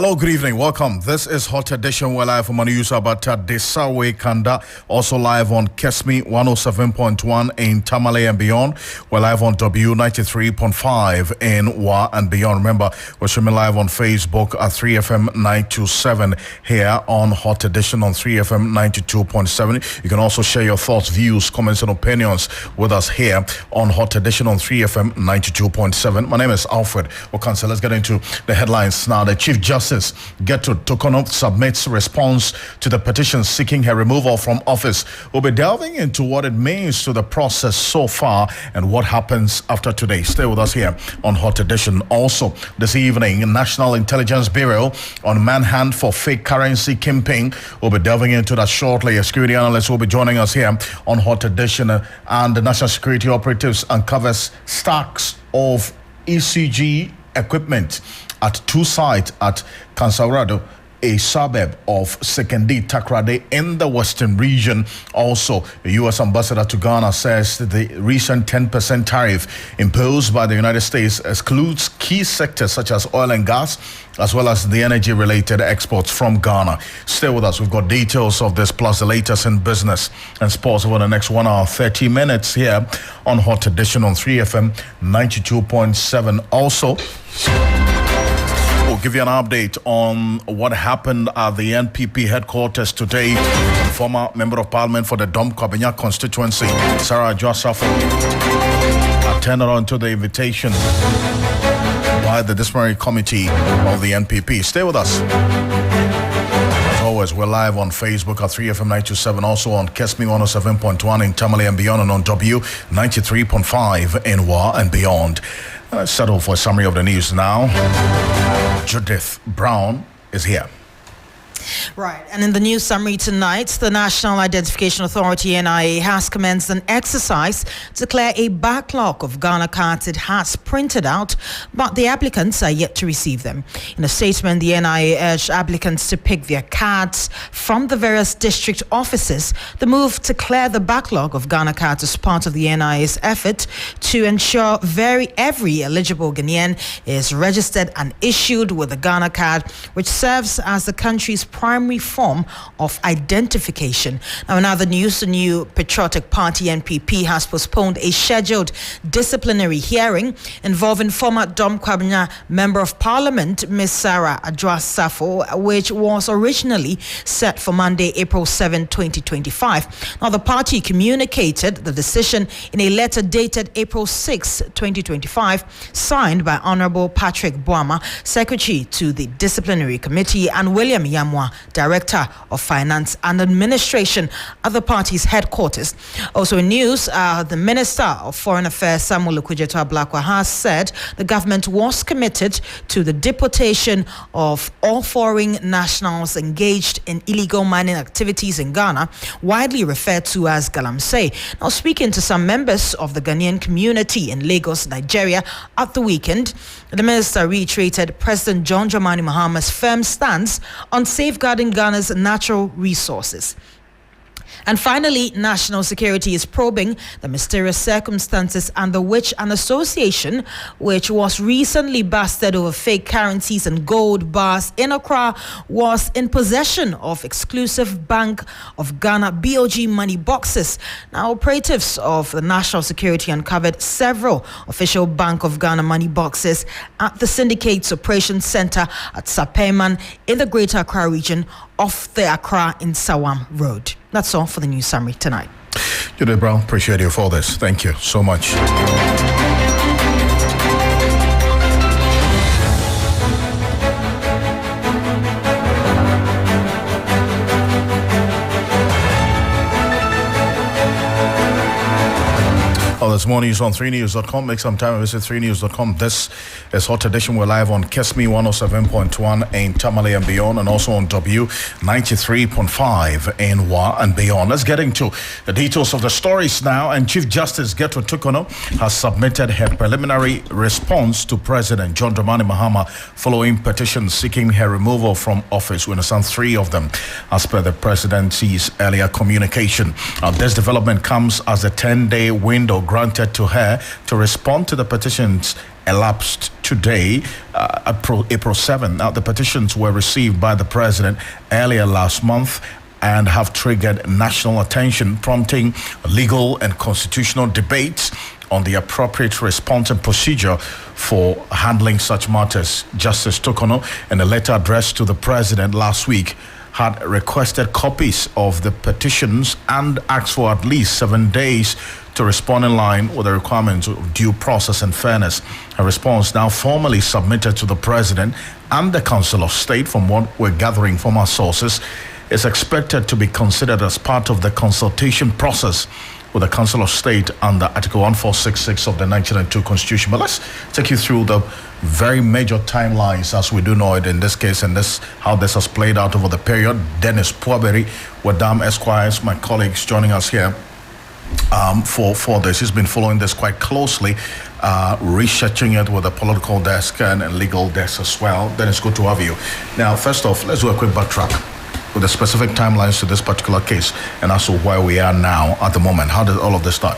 Hello, good evening. Welcome. This is Hot Edition. We're live from Manusa Bata Desawe Kanda. Also live on Kesmi 107.1 in Tamale and beyond. We're live on W93.5 in Wa and beyond. Remember, we're streaming live on Facebook at 3FM 927 here on Hot Edition on 3FM 92.7. You can also share your thoughts, views, comments, and opinions with us here on Hot Edition on 3FM 92.7. My name is Alfred Ocansey. Let's get into the headlines now. The Chief Justice Gertrude Tokono submits response to the petition seeking her removal from office. We'll be delving into what it means to the process so far and what happens after today. Stay with us here on Hot Edition. Also, this evening, National Intelligence Bureau on manhunt for fake currency kingpin. We'll be delving into that shortly. A security analyst will be joining us here on Hot Edition, and the National Security Operatives uncovers stacks of ECG equipment at two sites at Kansaurado, a suburb of Sekendi Takrade in the western region. Also, the U.S. ambassador to Ghana says that the recent 10% tariff imposed by the United States excludes key sectors such as oil and gas, as well as the energy-related exports from Ghana. Stay with us. We've got details of this, plus the latest in business and sports over the next 1 hour, 30 minutes here on Hot Edition on 3FM 92.7. Also, we'll give you an update on what happened at the NPP headquarters today. Former Member of Parliament for the Dom Kwabenya constituency, Sarah Joseph, attended on to the invitation by the disciplinary committee of the NPP. Stay with us. As always, we're live on Facebook at 3FM 927, also on Kesmi 107.1 in Tamale and beyond, and on W93.5 in Wa and beyond. Let's settle for a summary of the news now. Judith Brown is here. Right, and in the news summary tonight, the National Identification Authority NIA has commenced an exercise to clear a backlog of Ghana cards it has printed out, but the applicants are yet to receive them. In a statement, the NIA urged applicants to pick their cards from the various district offices. The move to clear the backlog of Ghana cards is part of the NIA's effort to ensure every eligible Ghanaian is registered and issued with a Ghana card, which serves as the country's primary form of identification. Now, in other news, the new Patriotic Party NPP has postponed a scheduled disciplinary hearing involving former Dom Kwabenya Member of Parliament, Ms. Sarah Adjoa-Safo, which was originally set for Monday, April 7, 2025. Now, the party communicated the decision in a letter dated April 6, 2025, signed by Honorable Patrick Boama, Secretary to the Disciplinary Committee, and William Yamwa, Director of Finance and Administration at the party's headquarters. Also in news, the Minister of Foreign Affairs, Samuel Okudzeto-Ablakwa, has said the government was committed to the deportation of all foreign nationals engaged in illegal mining activities in Ghana, widely referred to as galamsey. Now, speaking to some members of the Ghanaian community in Lagos, Nigeria, at the weekend, the minister reiterated President John Dramani Mahama's firm stance on safeguarding Ghana's natural resources. And finally, national security is probing the mysterious circumstances under which an association, which was recently busted over fake currencies and gold bars in Accra, was in possession of exclusive Bank of Ghana BOG money boxes. Now, operatives of the national security uncovered several official Bank of Ghana money boxes at the syndicate's operations center at Sapeiman in the Greater Accra region off the Accra in Sawam Road. That's all for the news summary tonight. Judith Brown, appreciate you for this. Thank you so much. Oh, there's more news on 3news.com. Make some time and visit 3news.com. This is Hot Edition. We're live on Kesmi 107.1 in Tamale and beyond, and also on W93.5 in Wa and beyond. Let's get into the details of the stories now. And Chief Justice Gertrude Tokono has submitted her preliminary response to President John Dramani Mahama following petitions seeking her removal from office. We understand 3 of them as per the presidency's earlier communication. Now, this development comes as a 10-day window granted to her to respond to the petitions elapsed today, April 7. Now, the petitions were received by the president earlier last month and have triggered national attention, prompting legal and constitutional debates on the appropriate response and procedure for handling such matters. Justice Tokono, in a letter addressed to the president last week, had requested copies of the petitions and asked for at least 7 days to respond in line with the requirements of due process and fairness. A response now formally submitted to the president and the Council of State, from what we're gathering from our sources, is expected to be considered as part of the consultation process with the Council of State under Article 1466 of the 1992 Constitution. But let's take you through the very major timelines as we do know it in this case, and this how this has played out over the period. Dennis Puaberi, Wadam Esquires, my colleagues joining us here for this. He's been following this quite closely, researching it with the political desk and legal desk as well. Dennis, good to have you. Now, first off, let's do a quick backtrack with the specific timelines to this particular case and also where we are now at the moment. How did all of this start?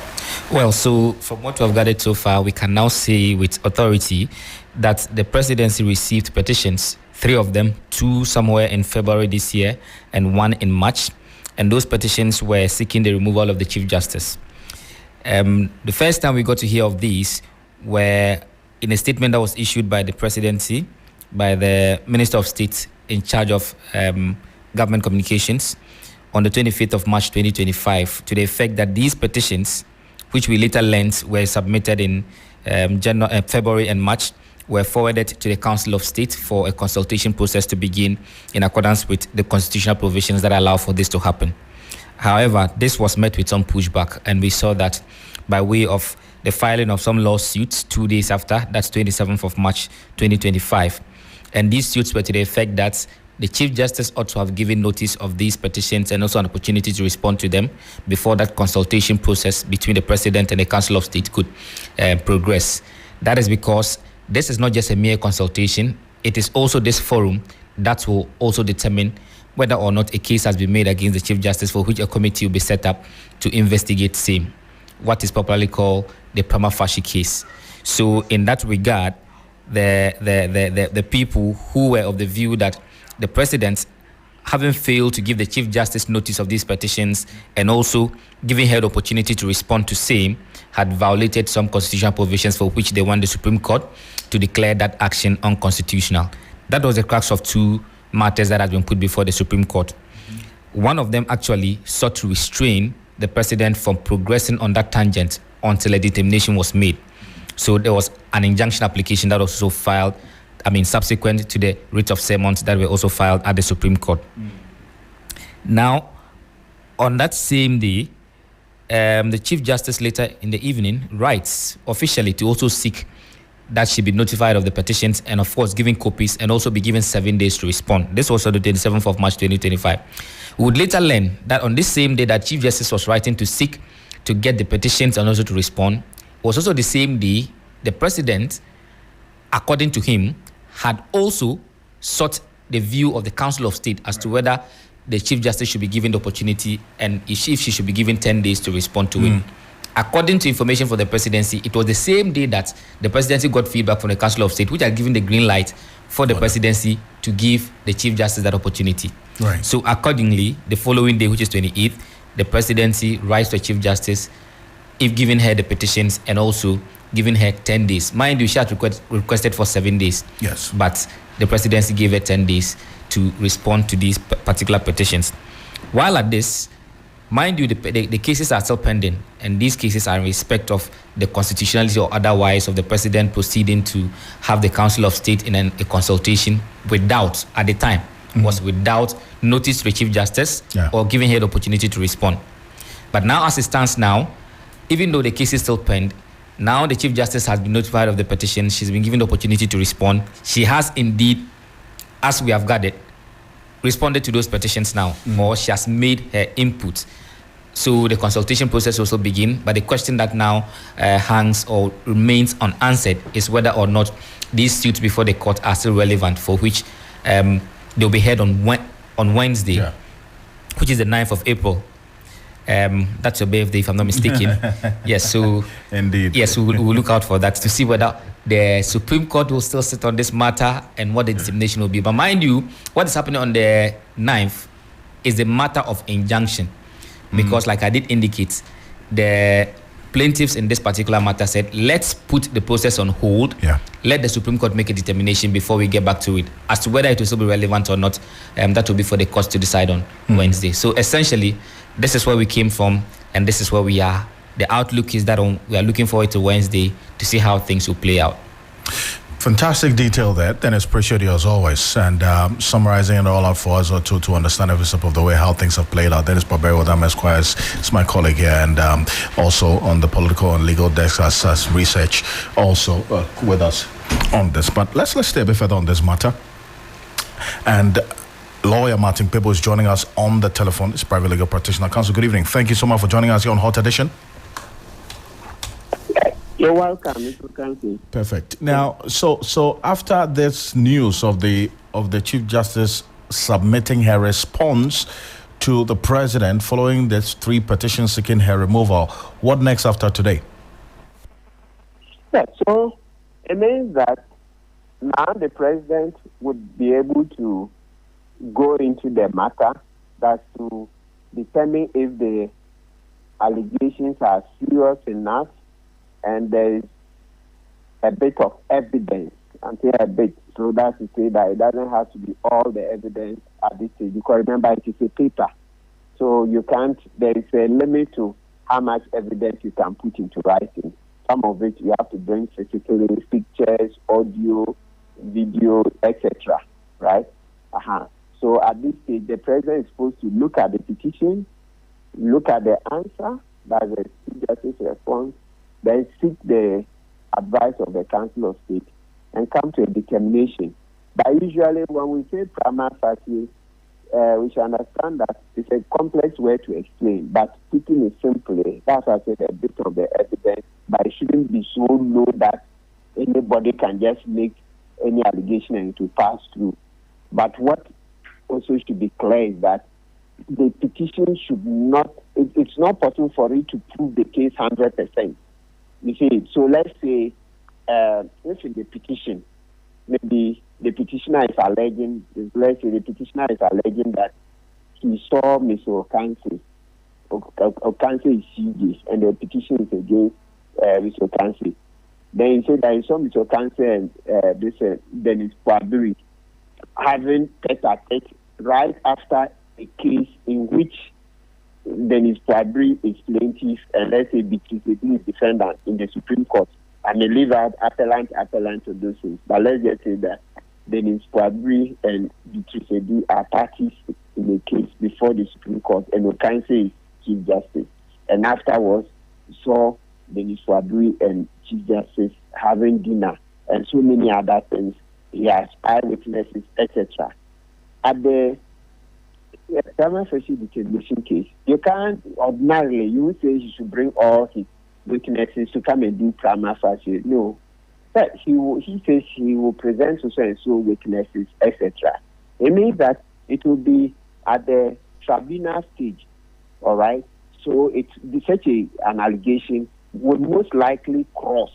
Well, so from what we have gathered so far, we can now say with authority that the presidency received petitions, 3 of them, 2 somewhere in February this year and 1 in March. And those petitions were seeking the removal of the Chief Justice. The first time we got to hear of these were in a statement that was issued by the presidency, by the Minister of State in charge of government communications on the 25th of March 2025, to the effect that these petitions, which we later learned were submitted in February and March, were forwarded to the Council of State for a consultation process to begin in accordance with the constitutional provisions that allow for this to happen. However, this was met with some pushback, and we saw that by way of the filing of some lawsuits 2 days after, that's 27th of March 2025. And these suits were to the effect that the Chief Justice ought to have given notice of these petitions and also an opportunity to respond to them before that consultation process between the President and the Council of State could progress. That is because this is not just a mere consultation. It is also this forum that will also determine whether or not a case has been made against the Chief Justice, for which a committee will be set up to investigate same, what is popularly called the prima facie case. So in that regard, the people who were of the view that the President, having failed to give the Chief Justice notice of these petitions and also giving her the opportunity to respond to same, had violated some constitutional provisions for which they want the Supreme Court to declare that action unconstitutional. That was the crux of 2 matters that had been put before the Supreme Court. One of them actually sought to restrain the President from progressing on that tangent until a determination was made. So there was an injunction application that was also filed, subsequent to the writ of summons that were also filed at the Supreme Court. Now, on that same day, the Chief Justice later in the evening writes officially to also seek that she be notified of the petitions and, of course, giving copies and also be given 7 days to respond. This was on the 27th of March 2025. We would later learn that on this same day that Chief Justice was writing to seek to get the petitions and also to respond, was also the same day the President, according to him, had also sought the view of the Council of State as to whether the Chief Justice should be given the opportunity and if she should be given 10 days to respond to it. According to information from the presidency, it was the same day that the presidency got feedback from the Council of State, which had given the green light for the presidency to give the Chief Justice that opportunity. Right. So accordingly, the following day, which is 28th, the presidency writes to the Chief Justice, if giving her the petitions and also giving her 10 days. Mind you, she had requested for 7 days. Yes. But the presidency gave her 10 days to respond to these particular petitions. While at this, mind you, the cases are still pending, and these cases are in respect of the constitutionality or otherwise of the President proceeding to have the Council of State in a consultation without, at the time, was without notice to the Chief Justice or giving her the opportunity to respond. But now, as it stands now, even though the case is still pending, now the Chief Justice has been notified of the petition. She's been given the opportunity to respond. She has indeed, as we have gathered, responded to those petitions now, or she has made her input. So the consultation process will also begin. But the question that now hangs or remains unanswered is whether or not these suits before the court are still relevant, for which they'll be heard on Wednesday, which is the 9th of April. That's your birthday, if I'm not mistaken. Yes, so indeed. Yes, we'll look out for that to see whether the Supreme Court will still sit on this matter and what the determination will be. But mind you, what is happening on the 9th is a matter of injunction. Because like I did indicate, the plaintiffs in this particular matter said, let's put the process on hold. Let the Supreme Court make a determination before we get back to it. As to whether it will still be relevant or not, that will be for the courts to decide on Wednesday. So essentially, this is where we came from and this is where we are. The outlook is that we are looking forward to Wednesday to see how things will play out. Fantastic detail there. Dennis, appreciate you as always. And summarizing it all up for us to understand every step of the way how things have played out. Dennis Barbero, Esquire is my colleague here, and also on the political and legal desk as research also with us on this. But let's stay a bit further on this matter. And lawyer Martin Pebo is joining us on the telephone. He's private legal practitioner. Counsel, good evening. Thank you so much for joining us here on Hot Edition. You're welcome, Mr. Ocansey. Perfect. Now, so after this news of the Chief Justice submitting her response to the president following these 3 petitions seeking her removal, what next after today? Yeah, so it means that now the president would be able to go into the matter, that's to determine if the allegations are serious enough and there is a bit of evidence, until a bit, so that's to say that it doesn't have to be all the evidence at this stage. Because remember, it is a paper, so you can't. There is a limit to how much evidence you can put into writing. Some of it you have to bring physically, pictures, audio, video, etc. Right? So at this stage, the president is supposed to look at the petition, look at the answer, that's the Chief Justice response, then seek the advice of the Council of State and come to a determination. But usually when we say prima facie, we should understand that it's a complex way to explain, but speaking it simply, that's why I said a bit of the evidence, but it shouldn't be so low that anybody can just make any allegation and it will pass through. But what also should be clear is that the petition should not, it's not possible for it to prove the case 100%. You see, so let's say, if in the petition, maybe the petitioner is alleging, that he saw Mr. Ocansey is CJ, and the petition is against Mr. Ocansey. Then he said that he saw Mr. Ocansey and Dennis Kwaduri having tete-a-tete right after a case in which Dennis Kwaduri is plaintiff and let's say Beatrice is defendant in the Supreme Court. I may leave out appellant to those things, but let's just say that Dennis Kwaduri and Beatrice are parties in the case before the Supreme Court, and Ocansey is Chief Justice. And afterwards, saw Dennis Kwaduri and Chief Justice having dinner and so many other things. He has eyewitnesses, etc. At the prima facie determination case, you can't ordinarily, you would say he should bring all his witnesses to come and do prima facie. No. But he says he will present so and so witnesses, etc. It means that it will be at the tribunal stage, all right? So such an allegation would most likely cross,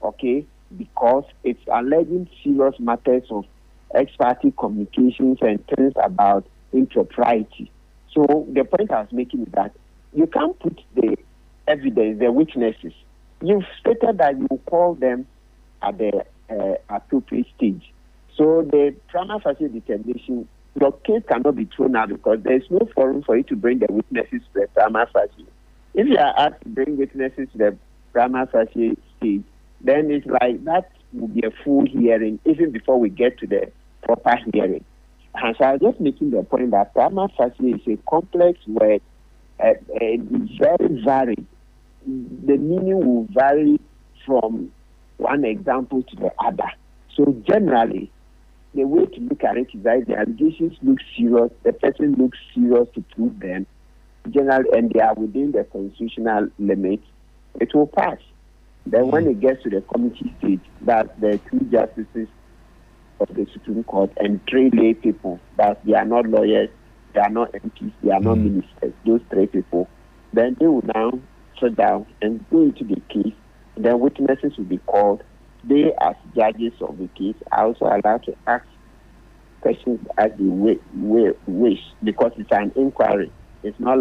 okay, because it's alleging serious matters of ex parte communications and things about impropriety. So the point I was making is that you can't put the evidence, the witnesses. You've stated that you will call them at the appropriate stage. So the prima facie determination, your case cannot be thrown out because there is no forum for you to bring the witnesses to the prima facie. If you are asked to bring witnesses to the prima facie stage, then it's like that will be a full hearing even before we get to the proper hearing. And so I was just making the point that prima facie is a complex word, very varied. The meaning will vary from one example to the other. So generally, the way to look at it is that the allegations look serious, the person looks serious to prove them, generally, and they are within the constitutional limits, it will pass. Then when it gets to the committee stage, that the 2 justices of the Supreme Court and 3 lay people, that they are not lawyers, they are not MPs, they are not ministers, those 3 people, then they will now sit down and go into the case. Then witnesses will be called, they, as judges of the case, are also allowed to ask questions as they wish, because it's an inquiry. It's not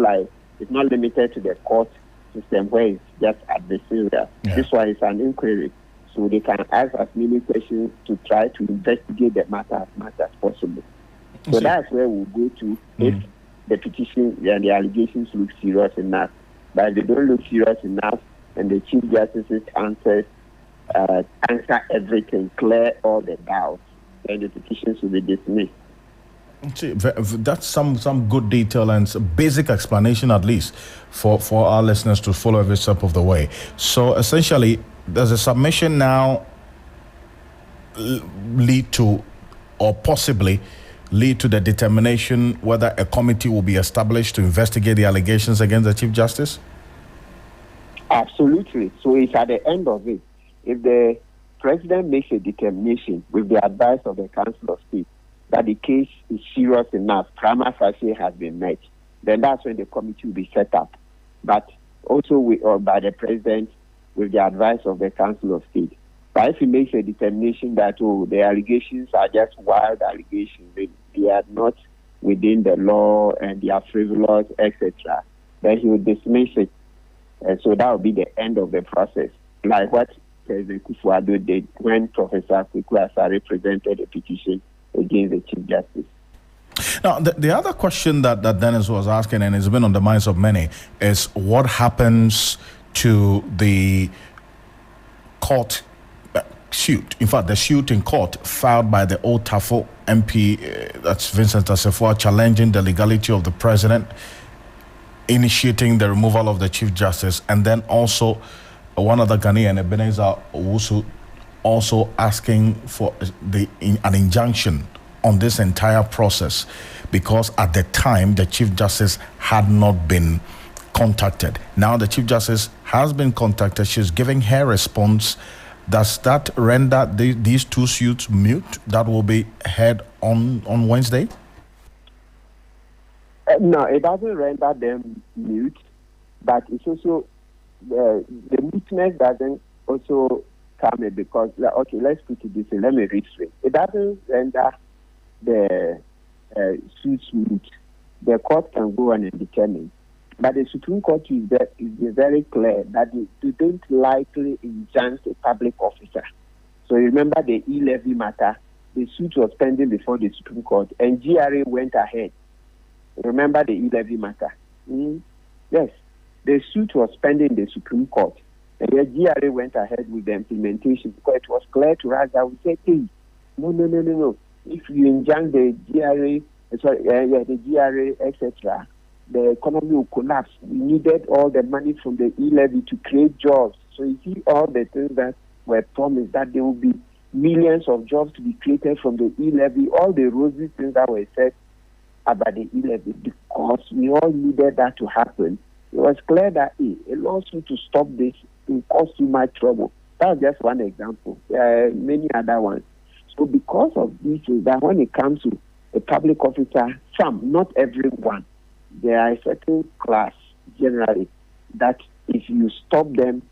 limited to the court system where it's just adversarial. Yeah. This one is an inquiry. So they can ask as many questions to try to investigate the matter as much as possible. So that's where we'll go to if the petition and the allegations look serious enough. But if they don't look serious enough and the Chief Justice's answer everything, clear all the doubts, then the petitions will be dismissed. See, that's some good detail and some basic explanation, at least, for our listeners to follow every step of the way. So essentially, does a submission now lead to, or possibly lead to, the determination whether a committee will be established to investigate the allegations against the Chief Justice? Absolutely. So it's at the end of it. If the President makes a determination with the advice of the Council of State that the case is serious enough, prima facie has been met, then that's when the committee will be set up. But also by the President with the advice of the Council of State. But if he makes a determination that, the allegations are just wild allegations, they are not within the law and they are frivolous, etc., then he will dismiss it. And so that will be the end of the process, like what President Kufuor did when Professor Kweku Asare presented a petition against the Chief Justice. Now, the other question that Dennis was asking, and it's been on the minds of many, is what happens to the court suit. In fact, the suit in court filed by the Old Tafo MP, that's Vincent Assefuwa, challenging the legality of the president initiating the removal of the Chief Justice, and then also one other Ghanaian, Ebenezer Owusu, also asking for an injunction on this entire process, because at the time the Chief Justice had not been contacted. Now the Chief Justice has been contacted. She's giving her response. Does that render these two suits mute that will be heard on Wednesday? No, it doesn't render them mute, but it's also the muteness doesn't also come in because, okay, let's put it this way. Let me reiterate. It doesn't render the suits mute. The court can go on and determine. But the Supreme Court is very clear that they don't likely injunct a public officer. So remember the e-levy matter, the suit was pending before the Supreme Court, and GRA went ahead. Remember the e-levy matter? Yes. The suit was pending in the Supreme Court, and the GRA went ahead with the implementation because it was clear to us that we said, hey, no. If you injunct the GRA, the GRA, etc., the economy will collapse. We needed all the money from the e-levy to create jobs. So you see all the things that were promised, that there will be millions of jobs to be created from the e-levy, all the rosy things that were said about the e-levy, because we all needed that to happen. It was clear that a lawsuit to stop this will cause too much trouble. That's just one example. There are many other ones. So because of this, that when it comes to a public officer, some, not everyone, there are a certain class generally that if you stop them,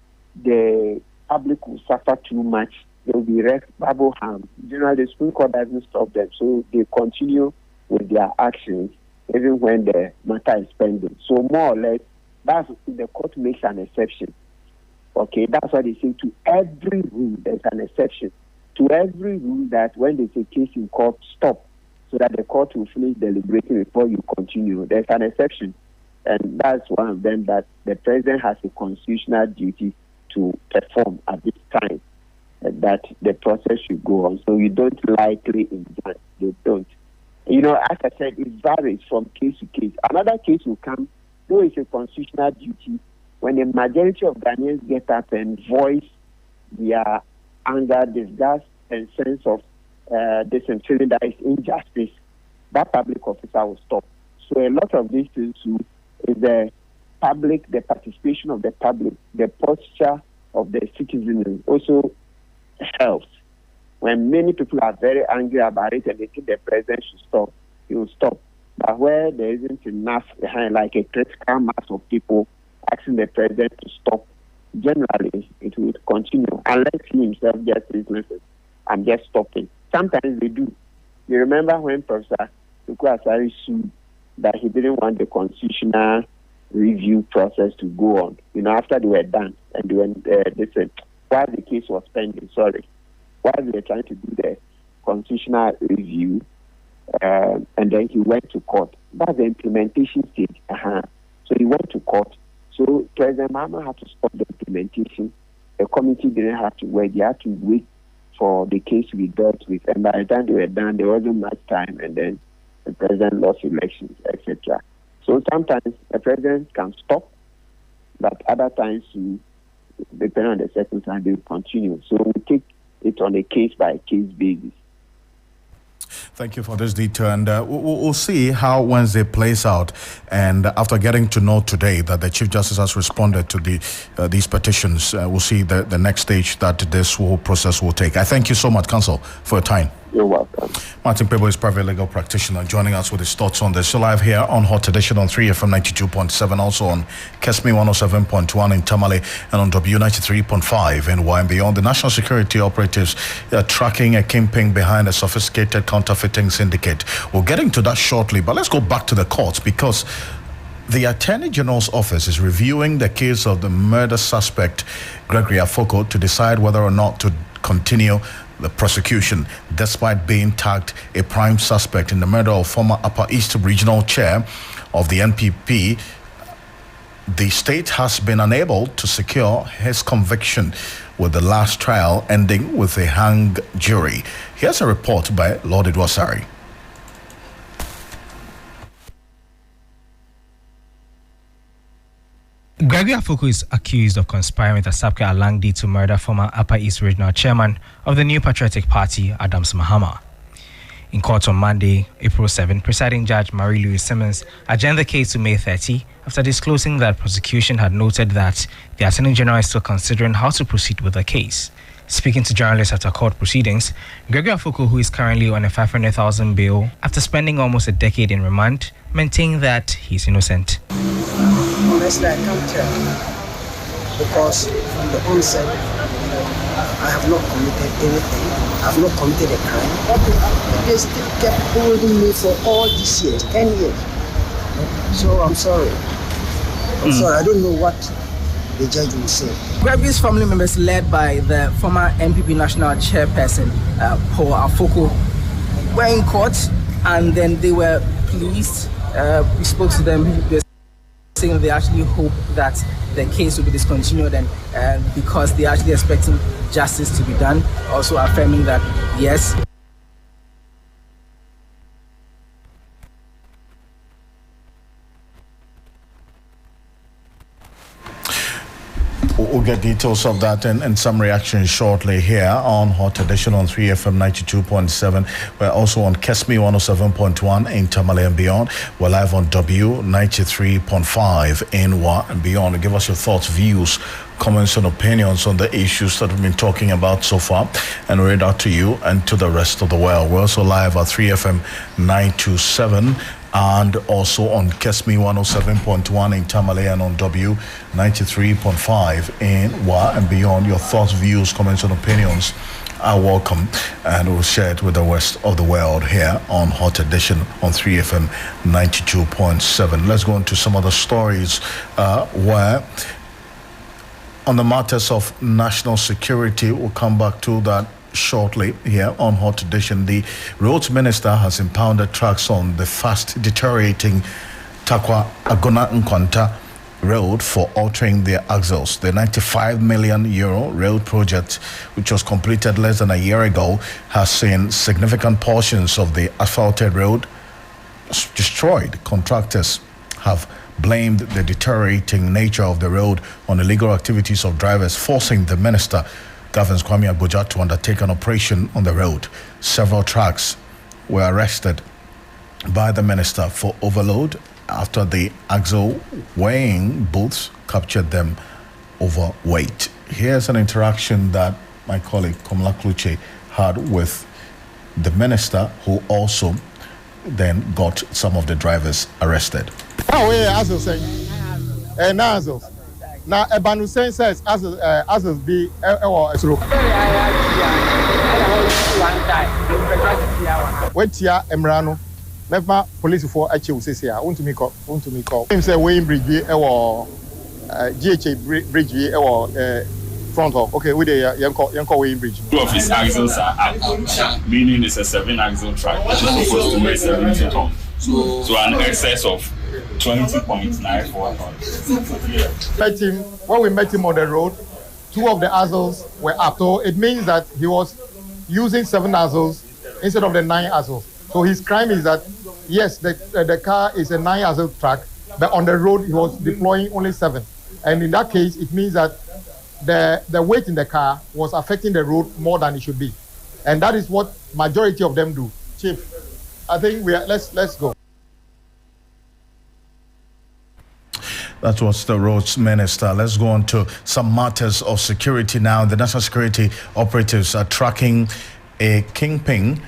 the public will suffer too much. There will be irreparable harm. Generally, the Supreme Court doesn't stop them, so they continue with their actions even when the matter is pending. So more or less, that's the court makes an exception. Okay, that's why they say to every rule there's an exception. To every rule that when there's a case in court, stop, so that the court will finish deliberating before you continue. There's an exception, and that's one of them, that the president has a constitutional duty to perform at this time, that the process should go on. So you don't likely injunct. They don't. As I said, it varies from case to case. Another case will come, though it's a constitutional duty, when the majority of Ghanaians get up and voice their anger, disgust, and sense of this and feeling that it's injustice, that public officer will stop. So a lot of these things is the public, the participation of the public, the posture of the citizens also helps. When many people are very angry about it and they think the president should stop, he will stop. But where there isn't enough behind, like a critical mass of people asking the president to stop, generally it would continue unless he himself just says, listen, I'm just stopping. Sometimes they do. You remember when Professor Tuku Asari sued that he didn't want the constitutional review process to go on, after they were done, and they said, while the case was pending, while they were trying to do the constitutional review, and then he went to court. That's the implementation stage. So he went to court. So President Mahama had to stop the implementation. The committee didn't have to wait. They had to wait for the case to be dealt with. And by the time they were done, there wasn't much time, and then the president lost elections, etc. So sometimes the president can stop, but other times, depending on the circumstances, they will continue. So we take it on a case-by-case basis. Thank you for this detail, and we'll see how Wednesday plays out. And after getting to know today that the Chief Justice has responded to these petitions, we'll see the next stage that this whole process will take. I thank you so much, Counsel, for your time. You're welcome. Martin Pebo is private legal practitioner, joining us with his thoughts on this. So live here on Hot Edition on 3FM 92.7, also on Kesmi 107.1 in Tamale, and on W93.5 in Y and beyond. The national security operatives are tracking a kingpin behind a sophisticated counterfeiting syndicate. We'll get into that shortly, but let's go back to the courts, because the Attorney General's office is reviewing the case of the murder suspect Gregory Afoko to decide whether or not to continue the prosecution, despite being tagged a prime suspect in the murder of former Upper East Regional Chair of the NPP. The state has been unable to secure his conviction, with the last trial ending with a hung jury. Here's a report by Lord Idwasari. Gregory Afoko is accused of conspiring with Asapke Alangdi to murder former Upper East Regional Chairman of the New Patriotic Party, Adams Mahama. In court on Monday, April 7, presiding judge Marie-Louise Simmons adjourned the case to May 30 after disclosing that prosecution had noted that the Attorney General is still considering how to proceed with the case. Speaking to journalists after court proceedings, Gregory Afoko, who is currently on a 500,000 bail after spending almost a decade in remand, maintained that he is innocent. Honestly, I can't tell, because from the onset, I have not committed anything. I have not committed a crime. They still kept holding me for all these years, 10 years. So I'm sorry. I don't know what the judge will say. Gregory's family members, led by the former NPP national chairperson, Paul Afoko, were in court, and then they were pleased. We spoke to them. They saying they actually hope that the case will be discontinued, and because they're actually expecting justice to be done, also affirming that yes. We'll get details of that and some reactions shortly here on Hot Edition on 3FM 92.7. We're also on Kesmi 107.1 in Tamale and beyond. We're live on W93.5 in Y and beyond. Give us your thoughts, views, comments and opinions on the issues that we've been talking about so far, and read out to you and to the rest of the world. We're also live at 3FM 927 and also on Kesmi 107.1 in Tamale and on W93.5 in Y and beyond. Your thoughts, views, comments and opinions are welcome, and we'll share it with the rest of the world here on Hot Edition on 3FM 92.7. Let's go into some other stories where on the matters of national security, we'll come back to that shortly here on Hot Edition. The roads minister has impounded trucks on the fast deteriorating Takwa Agona Nkwanta road for altering their axles. The 95 million euro road project, which was completed less than a year ago, has seen significant portions of the asphalted road destroyed. Contractors have blamed the deteriorating nature of the road on illegal activities of drivers, forcing the minister, Governs Kwame Abuja, to undertake an operation on the road. Several trucks were arrested by the minister for overload after the axle weighing booths captured them overweight. Here's an interaction that my colleague Komla Kluche had with the minister, who also then got some of the drivers arrested. Oh, yeah, Azo saying. And Nazo. Now, Ebanu says as be stroke. Wait here, Emrano. Never police for achieve says here. Want to me call. Him say Wayne Bridge or GHA Bridge or front of. Okay, we the young Wayne Bridge. Two of his axles are up, meaning it's a 7-axle track, which is supposed to weigh 70 tons. So an excess of 20.94 tons. When we met him on the road, 2 of the axles were up. So it means that he was using 7 axles instead of the 9 axles. So his crime is that, yes, the car is a 9-axle track, but on the road he was deploying only 7. And in that case, it means that the weight in the car was affecting the road more than it should be. And that is what majority of them do. Chief, I think let's go. That was the roads minister. Let's go on to some matters of security now. The national security operatives are tracking a kingpin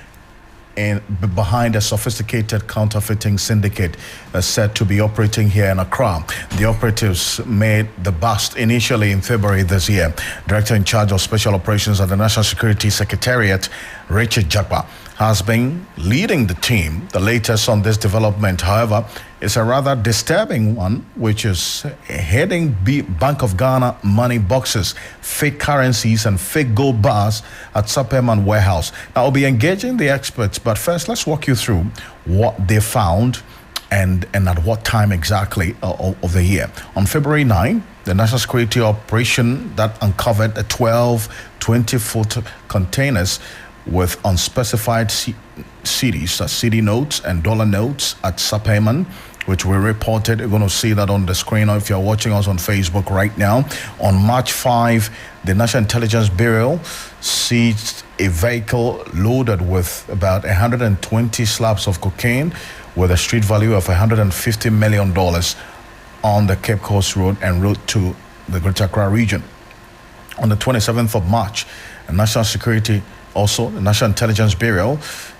behind a sophisticated counterfeiting syndicate said to be operating here in Accra. The operatives made the bust initially in February this year. Director in charge of special operations at the National Security Secretariat, Richard Jagba, has been leading the team. The latest on this development, however, is a rather disturbing one, which is heading Bank of Ghana money boxes, fake currencies, and fake gold bars at Saperman warehouse. Now, I'll be engaging the experts, but first, let's walk you through what they found and at what time exactly of the year. On February 9, the National Security Operation that uncovered 12 20-foot containers with unspecified CDs, CD notes and dollar notes at Saperman, which we reported. You're going to see that on the screen, or if you're watching us on Facebook right now. On March 5, the National Intelligence Bureau seized a vehicle loaded with about 120 slabs of cocaine with a street value of $150 million on the Cape Coast Road en route to the Greater Accra region. On the 27th of March, the National Intelligence Bureau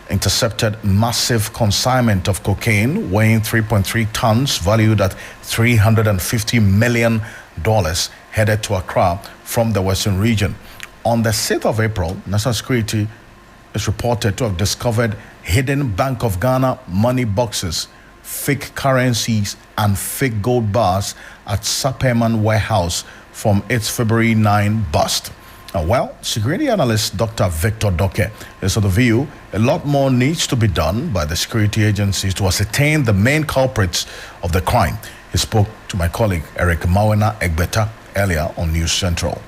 intercepted massive consignment of cocaine weighing 3.3 tons, valued at $350 million, headed to Accra from the Western region. On the 6th of April, National Security is reported to have discovered hidden Bank of Ghana money boxes, fake currencies, and fake gold bars at Saperman warehouse from its February 9 bust. Well, security analyst Dr. Victor Doke is of the view a lot more needs to be done by the security agencies to ascertain the main culprits of the crime. He spoke to my colleague Eric Mawena Egbeta earlier on News Central.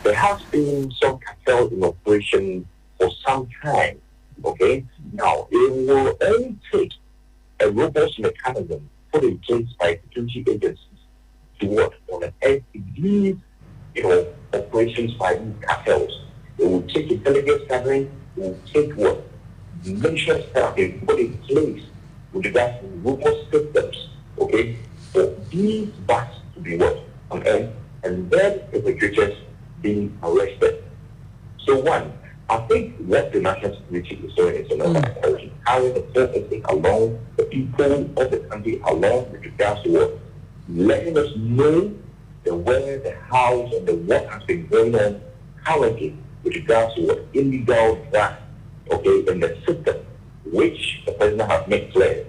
There has been some cartel in operation for some time, okay? Now, it will only take a robust mechanism put in place by security agencies to work on an these, operations by these cartels. It will take intelligence gathering, it will take what measures that have been put in place with regards to robust systems, okay, for these busts to be what on end, and then the perpetrators being arrested. So one, I think what the national security is doing is carrying the whole along, the people of the country along with regards to what, letting us know the where, the how, and the what has been going on currently with regards to what illegal drugs, okay, in the system, which the president has made clear,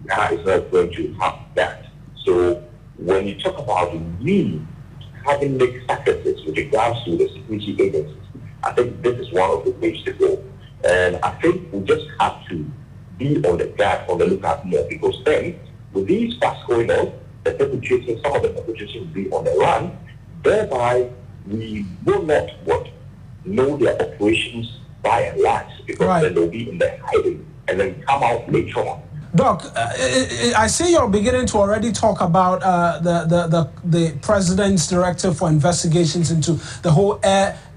Ghana is not going to have that. So when you talk about we having made sacrifices with regards to the security agencies, I think this is one of the ways to go. And I think we just have to be on the guard, on the lookout more, because then with these facts going on, the perpetrators, some of the perpetrators will be on the run, thereby we will not know their operations by and large, because then they'll be in the hiding and then come out later on. Doc, I see you're beginning to already talk about the president's directive for investigations into the whole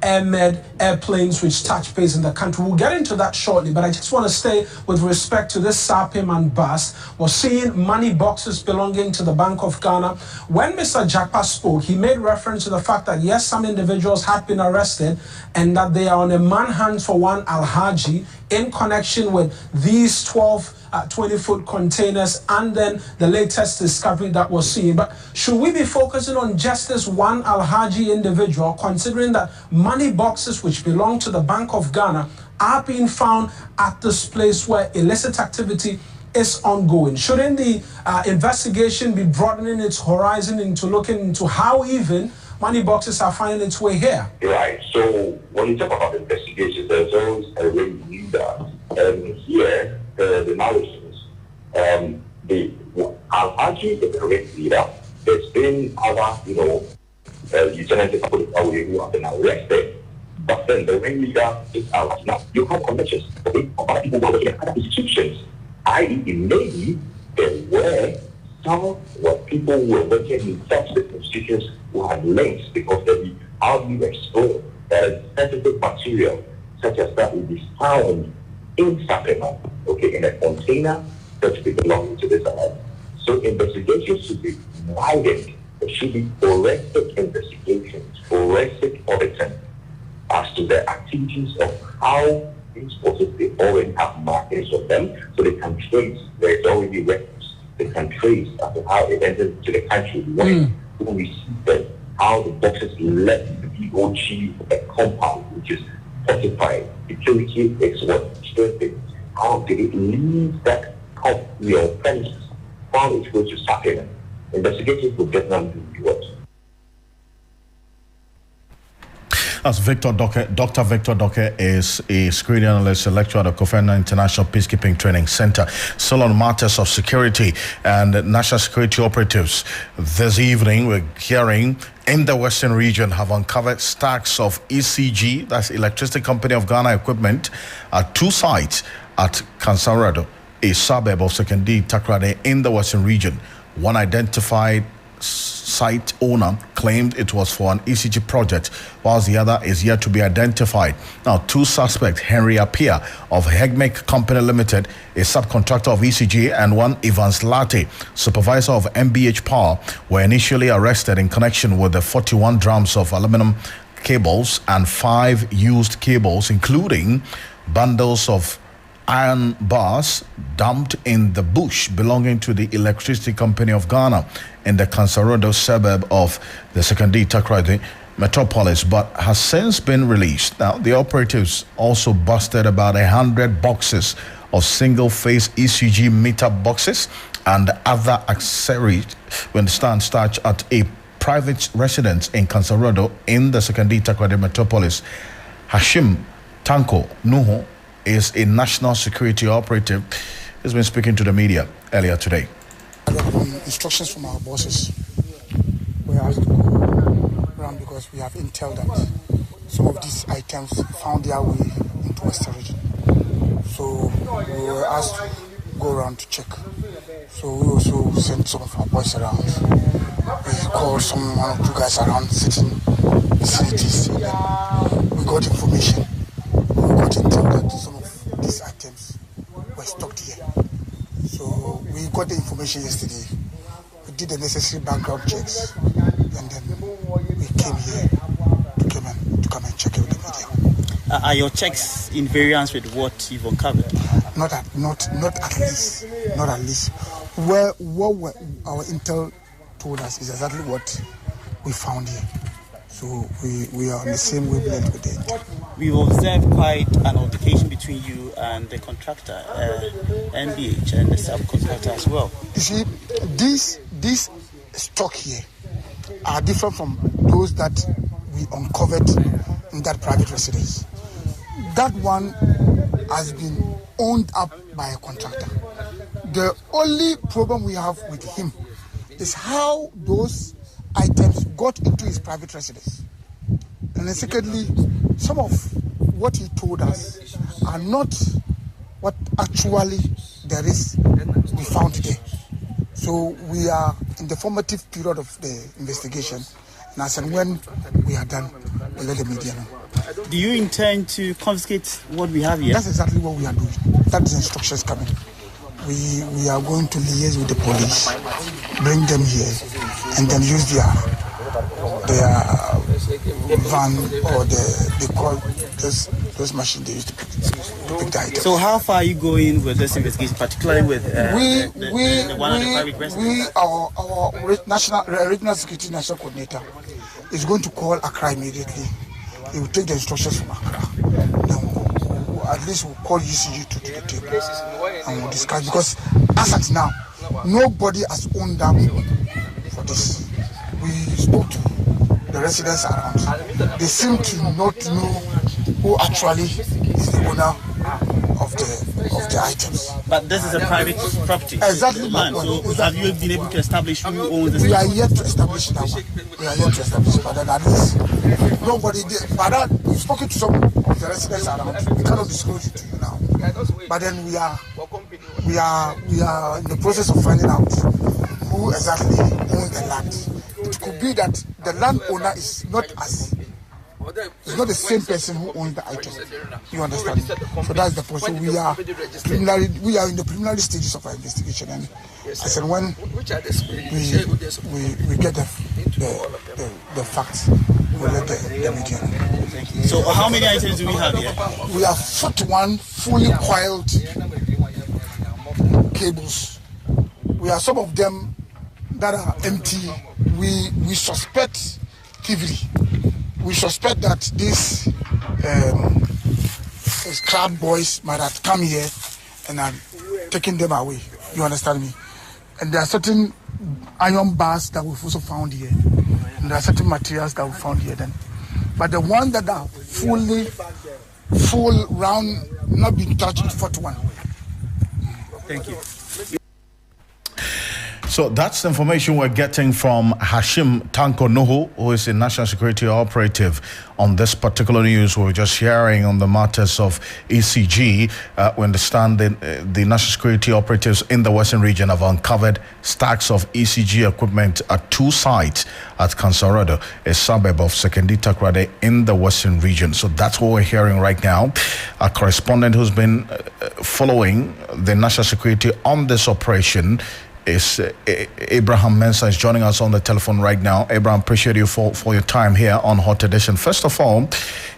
airplanes which touch base in the country. We'll get into that shortly, but I just want to stay with respect to this Sapim and bust. We're seeing money boxes belonging to the Bank of Ghana. When Mr. Jakpa spoke, he made reference to the fact that yes, some individuals have been arrested and that they are on a manhunt for one Alhaji in connection with these 12 20-foot containers and then the latest discovery that we're seeing. But should we be focusing on just this one Alhaji individual, considering that money boxes which belong to the Bank of Ghana are being found at this place where illicit activity is ongoing? Shouldn't the investigation be broadening its horizon into looking into how even money boxes are finding its way here? Right. So when you talk about investigations, there's always a leader. And here, the narrations, the Alhaji is the ring leader. There's been other, lieutenants who have been arrested. But then the ring leader is Alhaji. Now, you have connections, okay, of other people who are working at other institutions. I.e., maybe there were some people who were working in such institutions who had links, because how do you explore sensitive material such as that will be found in Sapima, okay, in a container that belongs to this island. So investigations should be widened. There should be forensic investigations, forensic auditing as to the activities of how these forces, they already have markings of them, so they can trace. There's already records. They can trace as to how it entered to the country, when we see them, how the boxes left the BOG, a compound which is fortified. Security is what strengthened. How did it leave that premises? Found its way to Sapima. Investigators will definitely do what? As Dr. Victor Doke is a security analyst, a lecturer at the Kofena International Peacekeeping Training Center. Still on matters of security and national security operatives. This evening, we're hearing in the Western region have uncovered stacks of ECG, that's Electricity Company of Ghana equipment, at two sites at Kansarado, a suburb of Sekondi Takrade in the Western region. One identified site owner claimed it was for an ECG project, whilst the other is yet to be identified. Now, two suspects, Henry Apia of Hegmek Company Limited, a subcontractor of ECG, and one Evans Latte, supervisor of MBH Power, were initially arrested in connection with the 41 drums of aluminum cables and 5 used cables, including bundles of iron bars dumped in the bush belonging to the Electricity Company of Ghana in the Kansarado suburb of the Sekondi Takrade metropolis, but has since been released. Now, the operatives also busted about 100 boxes of single-phase ECG meter boxes and other accessories when starch at a private residence in Kansarado in the Sekondi Takrade metropolis. Hashim Tanko Nuhu is a national security operative. He's been speaking to the media earlier today. Instructions from our bosses. We asked to go around because we have intel that some of these items found their way into Western region. So we were asked to go around to check. So we also sent some of our boys around. We called one or two guys around sitting facilities. We got information. We got intel that some of these items were stocked here. So we got the information yesterday. We did the necessary background checks, and then we came here to come and check it with the media. Are your checks in variance with what you've uncovered? Not at least. What our intel told us is exactly what we found here. So we are on the same wavelength with it. We've observed quite an altercation between you and the contractor, MBH, and the subcontractor as well. You see, these stock here are different from those that we uncovered in that private residence. That one has been owned up by a contractor. The only problem we have with him is how those items got into his private residence. And then secondly, some of what he told us are not what actually there is we found today. So we are in the formative period of the investigation, and as and when we are done, we'll let the media know. Do you intend to confiscate what we have here? That's exactly what we are doing. That is the instructions coming. We are going to liaise with the police, bring them here, and then use their van or they call this machine they use to pick the items. So how far are you going with this investigation, particularly with the one on the private residence? Our national regional security national coordinator is going to call Accra immediately. He will take the instructions from Accra. At least we'll call UCG to the table and we'll discuss, because as at now, nobody has owned up for this. We spoke to the residents around. They seem to not know who actually is the owner of the items. But this is a private property. Exactly. So have you been able to establish who owns this? We are yet to establish that one. We are yet to establish, but then at least nobody did. But that we've spoken to some of the residents around. We cannot disclose it to you now. But then we are in the process of finding out who exactly owns the land. It could be that the landowner is not the same person who owns the item. You understand? So that's the point. So we are in the preliminary stages of our investigation, and I said when we get the facts, we'll let the media know. So how many items do we have here? We have 41 fully coiled cables. We have some of them that are empty. We suspect thievery. We suspect that these crab boys might have come here and are taking them away. You understand me? And there are certain iron bars that we've also found here. And there are certain materials that we found here then. But the ones that are full round, not being touched, 41. Thank you. So that's the information we're getting from Hashim Tanko Nuhu, who is a national security operative on this particular news. We're just hearing on the matters of ECG. We understand that the national security operatives in the Western region have uncovered stacks of ECG equipment at two sites at Kansarodo, a suburb of Sekondi Takoradi in the Western region. So that's what we're hearing right now. A correspondent who's been following the national security on this operation is Abraham Mensah is joining us on the telephone right now. Abraham, appreciate you for your time here on Hot Edition. First of all,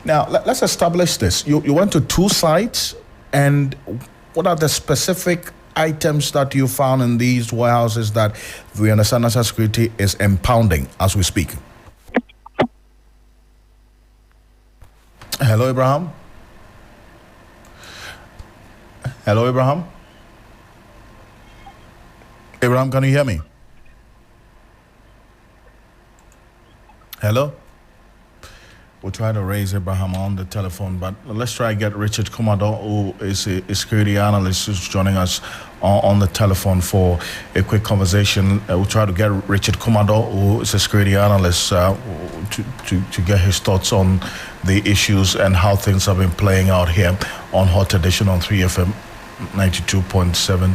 now let's establish this. You went to two sites, and what are the specific items that you found in these warehouses that we understand national security is impounding as we speak? Hello, Abraham. Hello, Abraham. Abraham, can you hear me? Hello? We'll try to raise Abraham on the telephone, but let's try to get Richard Kumado, who is a security analyst, who's joining us on the telephone for a quick conversation. We'll try to get Richard Kumado, who is a security analyst, to get his thoughts on the issues and how things have been playing out here on Hot Edition on 3FM 92.7.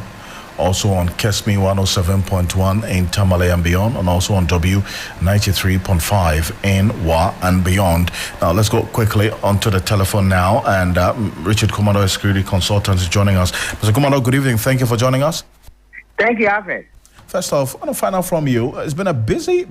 Also on Kesmi 107.1 in Tamale and beyond, and also on W 93.5 in Wa and beyond. Now let's go quickly onto the telephone now, and Richard Kumado, a security consultant, is joining us. Mr. Kumado, good evening. Thank you for joining us. Thank you, Alfred. First off, I want to find out from you. It's been a busy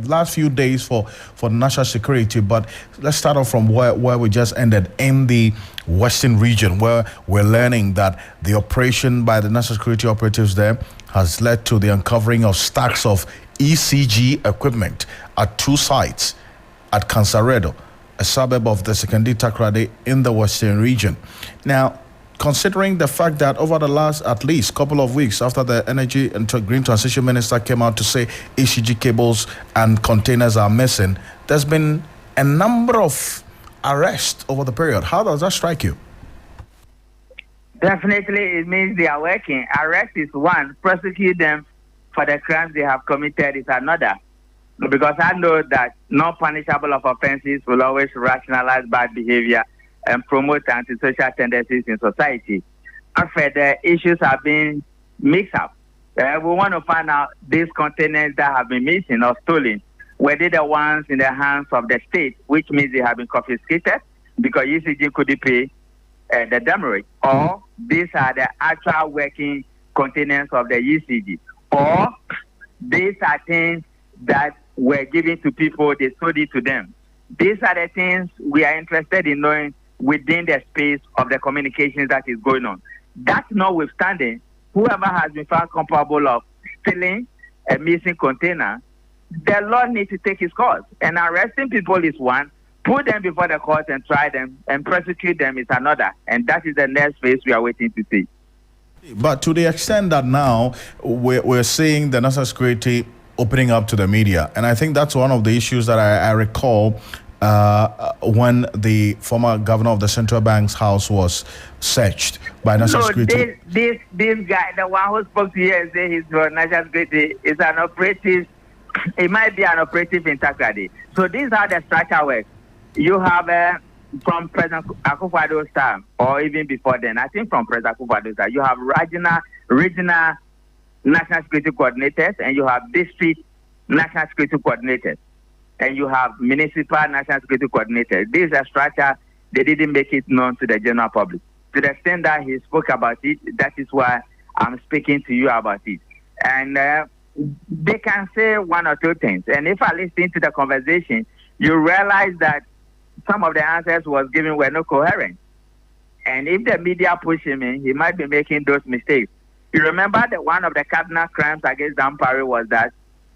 last few days for national security, but let's start off from where we just ended in the Western region, where we're learning that the operation by the national security operatives there has led to the uncovering of stacks of ECG equipment at two sites at Kansarodo, a suburb of the Sekondi Takoradi in the Western region. Now, considering the fact that over the last at least couple of weeks after the Energy and Green Transition Minister came out to say ECG cables and containers are missing, there's been a number of arrests over the period. How does that strike you? Definitely, it means they are working. Arrest is one. Prosecute them for the crimes they have committed is another. Because I know that non-punishable of offenses will always rationalize bad behavior and promote antisocial tendencies in society. After the issues have been mixed up, we want to find out these containers that have been missing or stolen. were they the ones in the hands of the state, which means they have been confiscated because ECG couldn't pay the demurrage, or these are the actual working containers of the ECG, or these are things that were given to people, they sold it to them. These are the things we are interested in knowing within the space of the communications that is going on. That notwithstanding, whoever has been found culpable of stealing a missing container, the law needs to take its course. And arresting people is one, put them before the court and try them and prosecute them is another. And that is the next phase we are waiting to see. But to the extent that now we're seeing the national security opening up to the media, and I think that's one of the issues that I recall when the former governor of the central bank's house was searched by national security. This guy, the one who spoke to you and said he's for national security, is an operative. It might be an operative integrity. So this is how the structure works. You have from President Akrofi Ado's time, or even before then, I think from President Akrofi Ado's time, you have regional national security coordinators, and you have district national security coordinators, and you have municipal national security coordinators. This is a structure, they didn't make it known to the general public. To the extent that he spoke about it, that is why I'm speaking to you about it. And they can say one or two things. And if I listen to the conversation, you realize that some of the answers was given were not coherent. And if the media push him in, he might be making those mistakes. You remember that one of the cardinal crimes against Dan Parry was that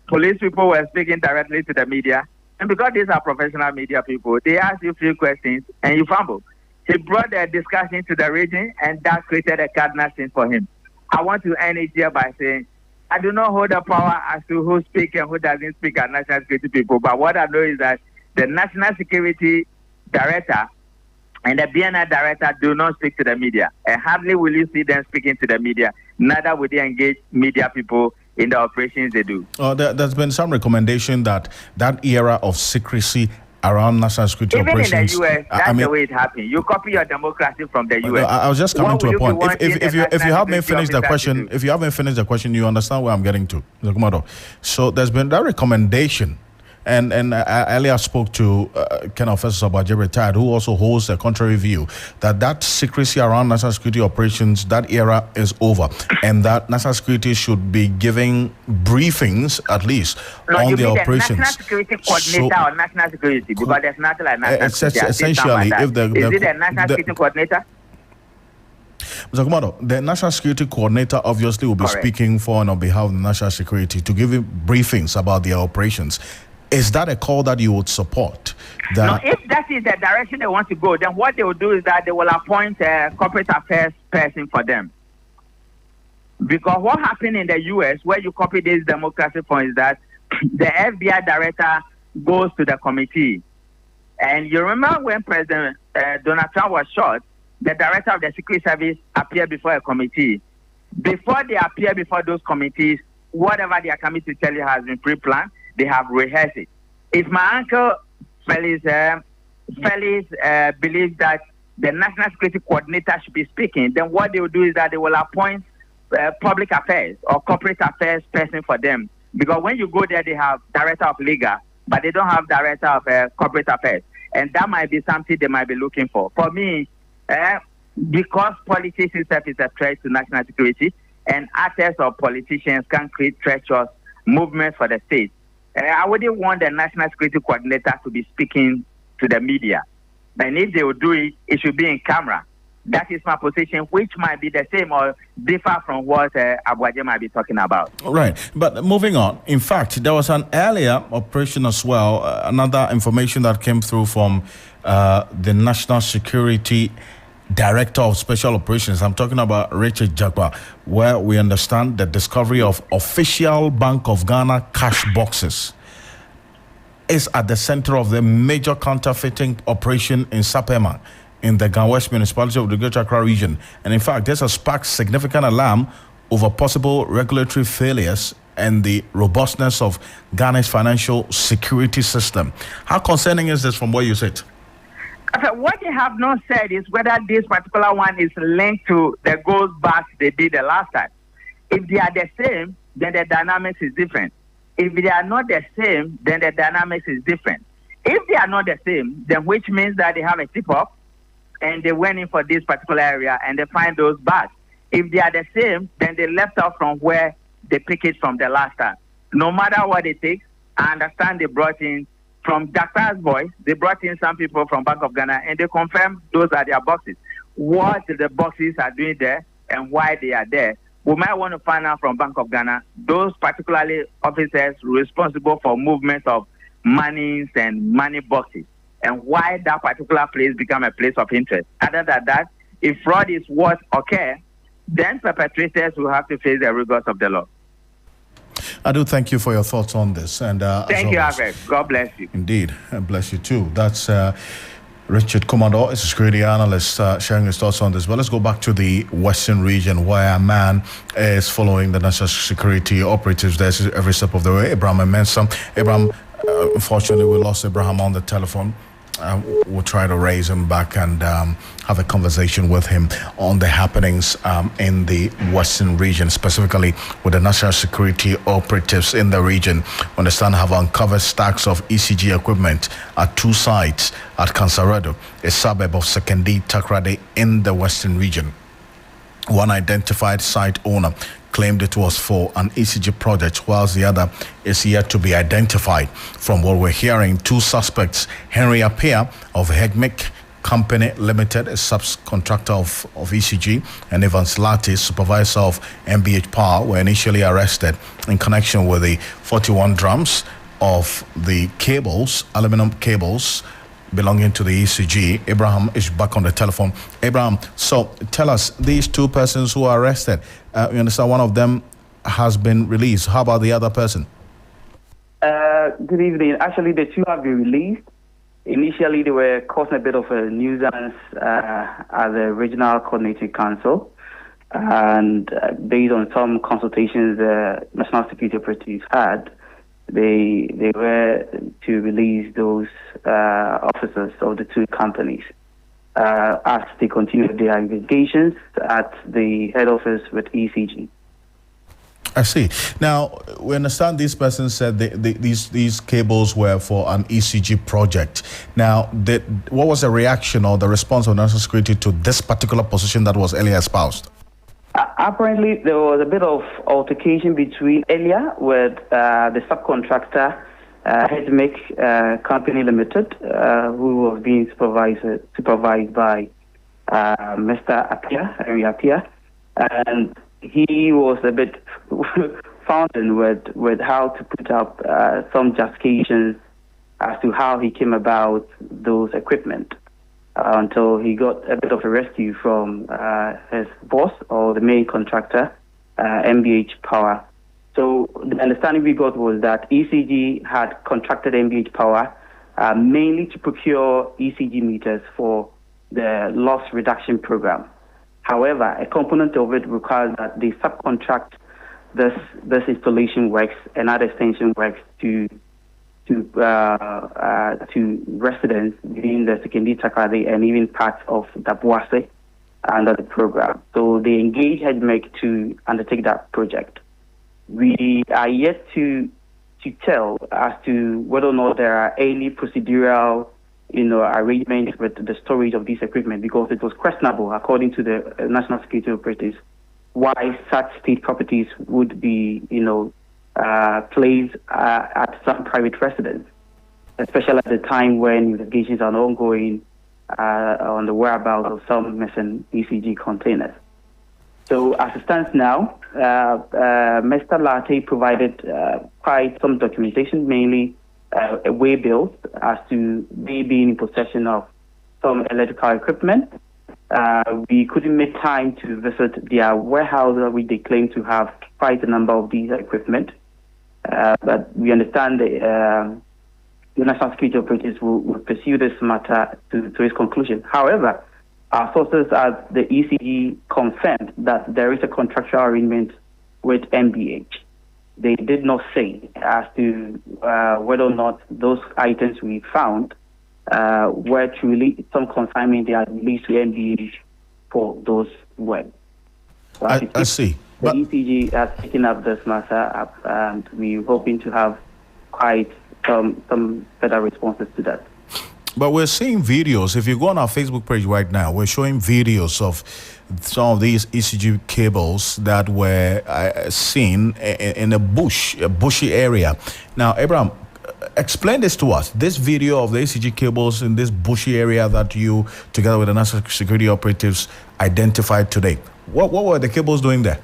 police people were speaking directly to the media. And because these are professional media people, they ask you a few questions and you fumble. He brought the discussion to the region, and that created a cardinal sin for him. I want to end it here by saying, I do not hold the power as to who speaks and who doesn't speak as national security people. But what I know is that the National Security Director and the BNI Director do not speak to the media. And hardly will you see them speaking to the media. Neither will they engage media people in the operations they do. There's been some recommendation that era of secrecy around national security even operations. Even in the U.S., that's the way it happened. You copy your democracy from the U.S. I was just coming to a point. If you haven't finished the question, you understand where I'm getting to. So there's been that recommendation. And I earlier spoke to Ken Officer Sabaji, retired, who also holds a contrary view that secrecy around national security operations, that era is over, and that national security should be giving briefings at least on the operations. National security coordinator or national security, because there's nothing like national security. Essentially, if is it a national security coordinator? Mr. Kumado, the national security coordinator obviously will be speaking for and on behalf of the national security to give briefings about their operations. Is that a call that you would support? No, if that is the direction they want to go, then what they will do is that they will appoint a corporate affairs person for them. Because what happened in the U.S., where you copy this democracy from, is that the FBI director goes to the committee. And you remember when President Donald Trump was shot, the director of the Secret Service appeared before a committee. Before they appear before those committees, whatever they are coming to tell you has been pre-planned. They have rehearsed it. If my uncle Felix believes that the National Security Coordinator should be speaking, then what they will do is that they will appoint public affairs or corporate affairs person for them. Because when you go there, they have director of legal, but they don't have director of corporate affairs. And that might be something they might be looking for. For me, because politics itself is a threat to national security, and actors or politicians can create treacherous movements for the state, I wouldn't want the National Security Coordinator to be speaking to the media. And if they will do it, it should be in camera. That is my position, which might be the same or differ from what Abuaje might be talking about. Right. But moving on, in fact, there was an earlier operation as well, another information that came through from the National Security Director of Special Operations. I'm talking about Richard Jagba, where we understand the discovery of official Bank of Ghana cash boxes is at the center of the major counterfeiting operation in Sapema in the Ghana West municipality of the Greater Accra region. And in fact, this has sparked significant alarm over possible regulatory failures and the robustness of Ghana's financial security system. How concerning is this from where you sit? What they have not said is whether this particular one is linked to the gold bust they did the last time. If they are the same, then the dynamics is different. If they are not the same, then the dynamics is different. If they are not the same, then which means that they have a tip-off and they went in for this particular area and they find those bags. If they are the same, then they left out from where they pick it from the last time. No matter what it takes, I understand they brought in from Daktar's voice, they brought in some people from Bank of Ghana and they confirmed those are their boxes. What the boxes are doing there and why they are there, we might want to find out from Bank of Ghana, those particularly officers responsible for movement of monies and money boxes, and why that particular place become a place of interest. Other than that, if fraud is what occurs, then perpetrators will have to face the rigors of the law. I do thank you for your thoughts on this. And thank you, Alfred. God bless you. Indeed, and bless you too. That's Richard Commodore, is a security analyst, sharing his thoughts on this. But let's go back to the Western region, where a man is following the national security operatives there every step of the way. Abraham Mensah. Abraham, unfortunately, we lost Abraham on the telephone. We'll try to raise him back and have a conversation with him on the happenings in the Western region, specifically with the national security operatives in the region. We understand have uncovered stacks of ECG equipment at two sites at Kansaredo, a suburb of Sekondi Takoradi in the Western region. One identified site owner claimed it was for an ECG project, whilst the other is yet to be identified. From what we're hearing, two suspects, Henry Appiah of Hegmic Company Limited, a subcontractor of ECG, and Evans Lati, supervisor of MBH Power, were initially arrested in connection with the 41 drums of the cables, aluminum cables, belonging to the ECG. Abraham is back on the telephone. Abraham, so tell us, these two persons who are arrested, you understand one of them has been released. How about the other person? Good evening. Actually, the two have been released. Initially, they were causing a bit of a nuisance at the Regional Coordinating Council. And based on some consultations the National Security Operatives had, they were to release those officers of the two companies as they continue their investigations at the head office with ECG. I see. Now, we understand these persons said these cables were for an ECG project. Now, what was the reaction or the response of national security to this particular position that was earlier espoused? Apparently, there was a bit of altercation between Elia with the subcontractor, Hegmic Company Limited, who was being supervised by Mr. Appiah, Henry Appiah, and he was a bit fountain with how to put up some justifications as to how he came about those equipment. Until he got a bit of a rescue from his boss or the main contractor, MBH Power. So the understanding we got was that ECG had contracted MBH Power mainly to procure ECG meters for the loss reduction program. However, a component of it requires that they subcontract this installation works and other extension works to residents within the Sekondi Takoradi and even parts of Dabuase under the program. So they engaged Hegmic to undertake that project. We are yet to tell as to whether or not there are any procedural arrangements with the storage of this equipment, because it was questionable, according to the national security operatives, why such state properties would be placed at some private residence, especially at the time when investigations are ongoing on the whereabouts of some missing ECG containers. So as it stands now, Mr. Latte provided quite some documentation, mainly a way bills as to they being in possession of some electrical equipment. We couldn't make time to visit their warehouse, which they claim to have quite a number of these equipment. But we understand the national security operatives will pursue this matter to its conclusion. However, our sources at the ECG confirmed that there is a contractual arrangement with MBH. They did not say as to whether or not those items we found were truly some consignment they had released to MBH for those work. So I see. the ECG has taken up this matter up, and we're hoping to have quite some better responses to that. But we're seeing videos. If you go on our Facebook page right now, we're showing videos of some of these ECG cables that were seen in a bushy area. Now, Abraham, explain this to us. This video of the ECG cables in this bushy area that you, together with the national security operatives, identified today. What were the cables doing there?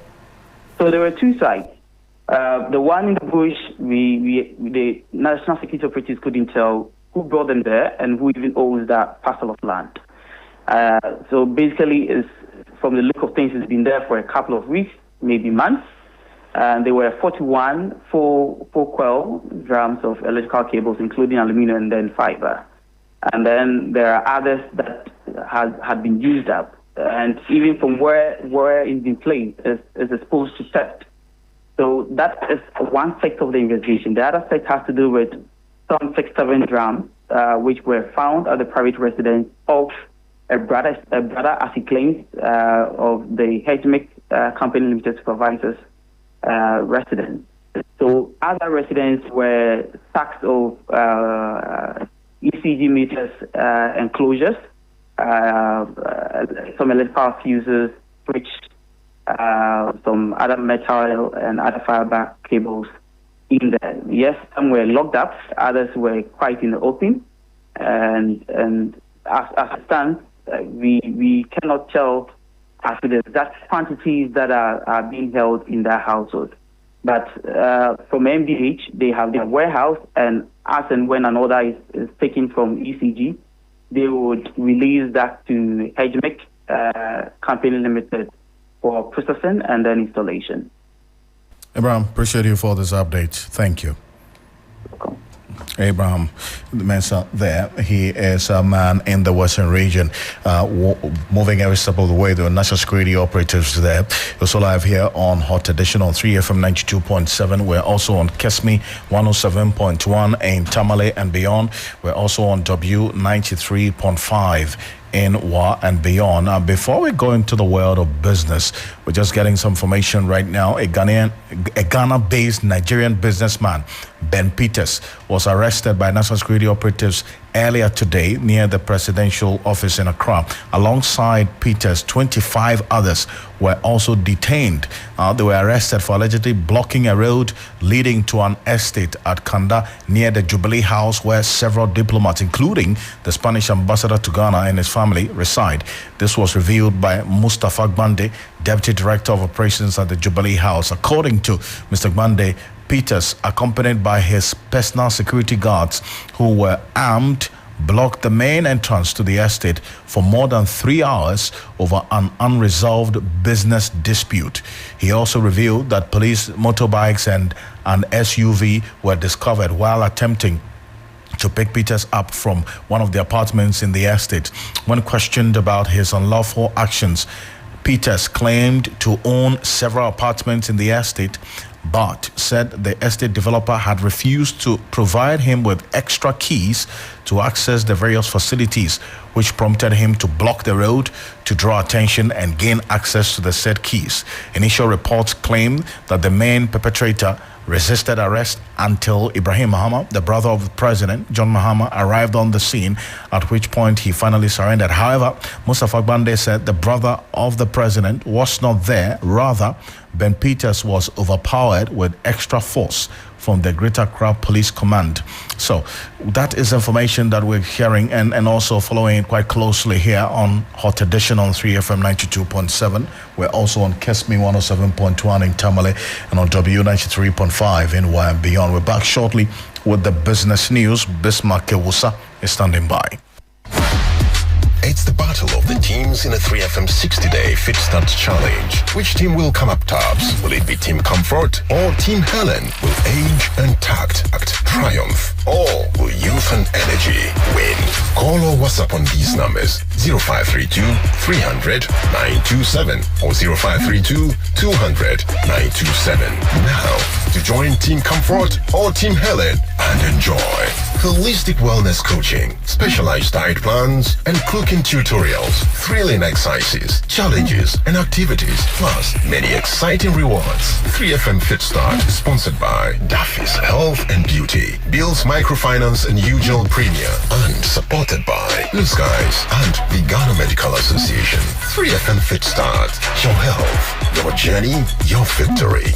So there were two sides. The one in the bush, the national security operatives couldn't tell who brought them there and who even owns that parcel of land. So basically, from the look of things, it's been there for a couple of weeks, maybe months. And there were 41 4-coil drums of electrical cables, including aluminum and then fiber. And then there are others that had been used up. And even from where it's been placed is exposed to theft. So that is one sector of the investigation. The other sector has to do with some 6-7 drums, which were found at the private residence of a brother, as he claims, of the HMIC Company Limited Supervisors residence. So other residents were stacks of ECG meters enclosures, some electrical fuses, which some other metal and other fiber cables in there. Yes, some were locked up, others were quite in the open, and as it stands, we cannot tell as to the exact quantities that are being held in that household. But from MDH, they have their warehouse, and as and when an order is taken from ECG, they would release that to HMIC Company Limited for processing and then installation. Abraham, appreciate you for this update. Thank you. Welcome. Abraham Mensah there. He is a man in the Western region, moving every step of the way. The national security operatives there. We're also live here on Hot Edition on 3FM 92.7. We're also on Kesmi 107.1 in Tamale and beyond. We're also on W 93.5 in Wa and beyond. Now, before we go into the world of business, we're just getting some information right now. A Ghana-based Nigerian businessman, Ben Peters, was arrested by national security operatives earlier today near the presidential office in Accra. Alongside Peters, 25 others were also detained. They were arrested for allegedly blocking a road leading to an estate at Kanda near the Jubilee House, where several diplomats, including the Spanish ambassador to Ghana and his family, reside. This was revealed by Mustafa Gbande, Deputy Director of Operations at the Jubilee House. According to Mr. Gbande, Peters, accompanied by his personal security guards who were armed, blocked the main entrance to the estate for more than 3 hours over an unresolved business dispute. He also revealed that police motorbikes and an SUV were discovered while attempting to pick Peters up from one of the apartments in the estate. When questioned about his unlawful actions, Peters claimed to own several apartments in the estate, but said the estate developer had refused to provide him with extra keys to access the various facilities, which prompted him to block the road to draw attention and gain access to the said keys. Initial reports claim that the main perpetrator resisted arrest until Ibrahim Mahama, the brother of the president, John Mahama, arrived on the scene, at which point he finally surrendered. However, Mustafa Gbande said the brother of the president was not there. Rather, Ben Peters was overpowered with extra force from the Greater Accra Police Command. So that is information that we're hearing and also following it quite closely here on Hot Edition on 3FM 92.7. We're also on Kesmi 107.1 in Tamale and on W 93.5 in Y and beyond. We're back shortly with the business news. Bismarck Kewusa is standing by. It's the battle of the teams in a 3FM 60-day Fit Start Challenge. Which team will come up tops? Will it be Team Comfort or Team Helen? Will age and tact triumph? Or will youth and energy win? Call or WhatsApp on these numbers: 0532 300 927 or 0532 200 927. Now, to join Team Comfort or Team Helen and enjoy holistic wellness coaching, specialized diet plans, and cooking tutorials, thrilling exercises, challenges, and activities, plus many exciting rewards. 3FM Fit Start is sponsored by Daffy's Health and Beauty, Bill's Microfinance and UGL Premier, and supported by Blue Skies and the Ghana Medical Association. 3FM Fit Start, your health, your journey, your victory.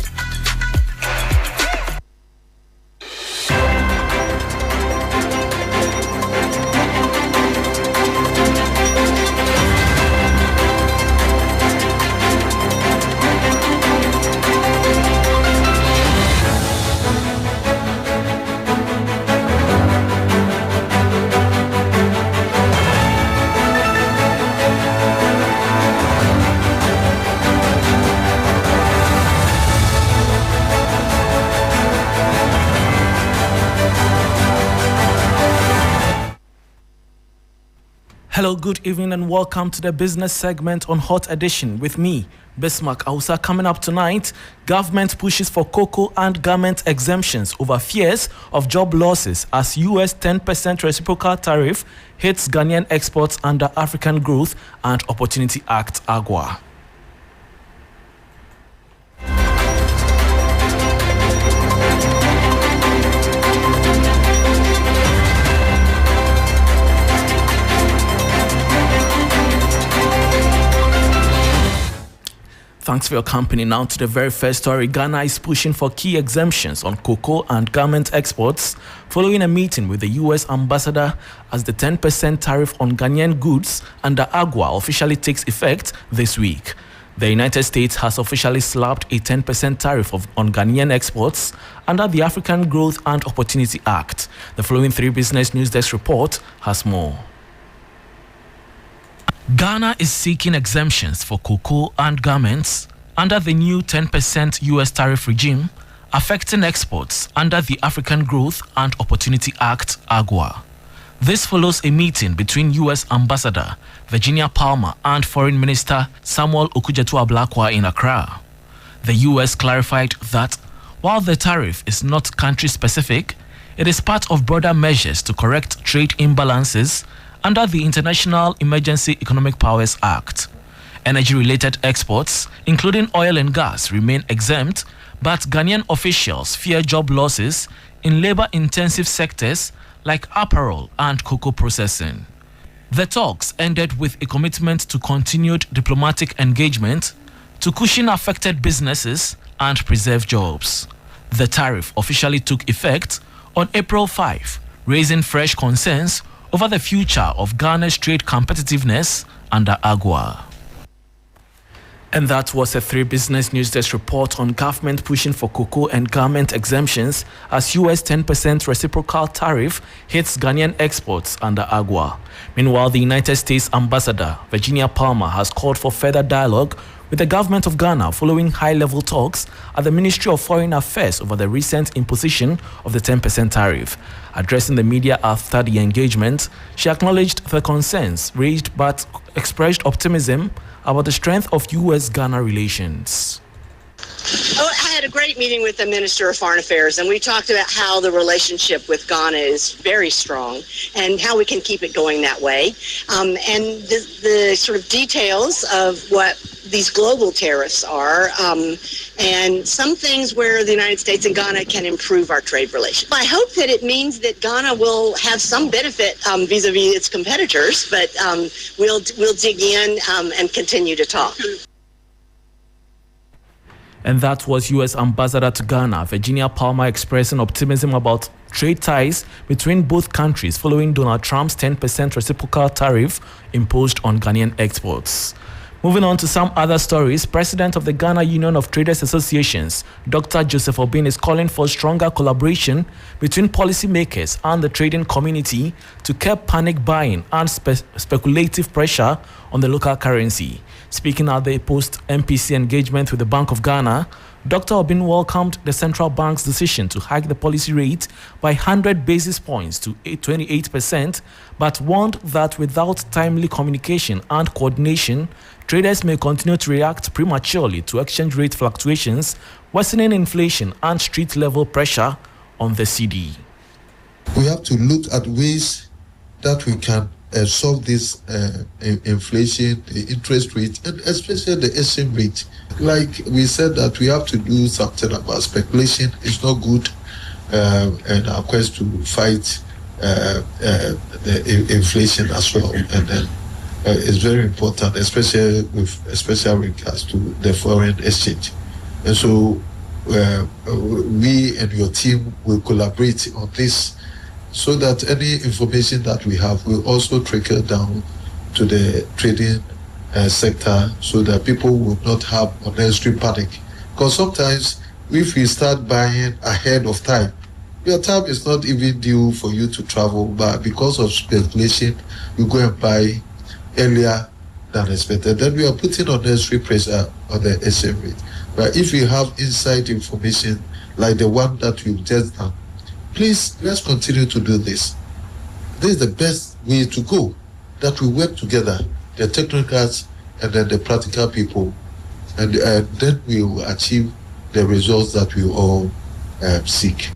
Hello, good evening, and welcome to the business segment on Hot Edition with me, Bismarck Ausa. Coming up tonight, government pushes for cocoa and garment exemptions over fears of job losses as US 10% reciprocal tariff hits Ghanaian exports under African Growth and Opportunity Act (AGWA). Thanks for your company. Now to the very first story. Ghana is pushing for key exemptions on cocoa and garment exports following a meeting with the U.S. ambassador as the 10% tariff on Ghanaian goods under AGWA officially takes effect this week. The United States has officially slapped a 10% tariff on Ghanaian exports under the African Growth and Opportunity Act. The following 3 Business News Desk report has more. Ghana is seeking exemptions for cocoa and garments under the new 10% US tariff regime affecting exports under the African Growth and Opportunity Act (AGWA). This follows a meeting between US Ambassador Virginia Palmer and Foreign Minister Samuel Okudzeto-Ablakwa in Accra. The US clarified that while the tariff is not country-specific, it is part of broader measures to correct trade imbalances under the International Emergency Economic Powers Act. Energy-related exports, including oil and gas, remain exempt, but Ghanaian officials fear job losses in labor-intensive sectors like apparel and cocoa processing. The talks ended with a commitment to continued diplomatic engagement to cushion affected businesses and preserve jobs. The tariff officially took effect on April 5, raising fresh concerns over the future of Ghana's trade competitiveness under AGWA. And that was a 3 Business News Desk report on government pushing for cocoa and garment exemptions as US 10% reciprocal tariff hits Ghanaian exports under AGWA. Meanwhile, the United States Ambassador Virginia Palmer has called for further dialogue with the government of Ghana following high-level talks at the Ministry of Foreign Affairs over the recent imposition of the 10% tariff. Addressing the media after the engagement, she acknowledged the concerns raised but expressed optimism about the strength of U.S.-Ghana relations. Oh, I had a great meeting with the Minister of Foreign Affairs, and we talked about how the relationship with Ghana is very strong and how we can keep it going that way. And the sort of details of what these global tariffs are, and some things where the United States and Ghana can improve our trade relations. I hope that it means that Ghana will have some benefit vis-a-vis its competitors, but we'll dig in and continue to talk. And that was U.S. Ambassador to Ghana, Virginia Palmer, expressing optimism about trade ties between both countries following Donald Trump's 10% reciprocal tariff imposed on Ghanaian exports. Moving on to some other stories, President of the Ghana Union of Traders Associations, Dr. Joseph Obin, is calling for stronger collaboration between policymakers and the trading community to curb panic buying and speculative pressure on the local currency. Speaking at the post-MPC engagement with the Bank of Ghana, Dr. Obin welcomed the central bank's decision to hike the policy rate by 100 basis points to 28%, but warned that without timely communication and coordination, traders may continue to react prematurely to exchange rate fluctuations, worsening inflation and street-level pressure on the cedi. We have to look at ways that we can solve this inflation, the interest rate, and especially the exchange rate. Like we said that we have to do something about speculation. It's not good, and our quest to fight the inflation as well. And then it's very important, especially with special regards to the foreign exchange. And so we and your team will collaborate on this, so that any information that we have will also trickle down to the trading sector, so that people will not have unnecessary panic. Because sometimes if we start buying ahead of time, your time is not even due for you to travel, but because of speculation, you go and buy earlier than expected. Then we are putting unnecessary pressure on the exchange rate. But if you have inside information like the one that we've just done, please, let's continue to do this. This is the best way to go, that we work together, the technocrats and then the practical people, and then we will achieve the results that we all seek.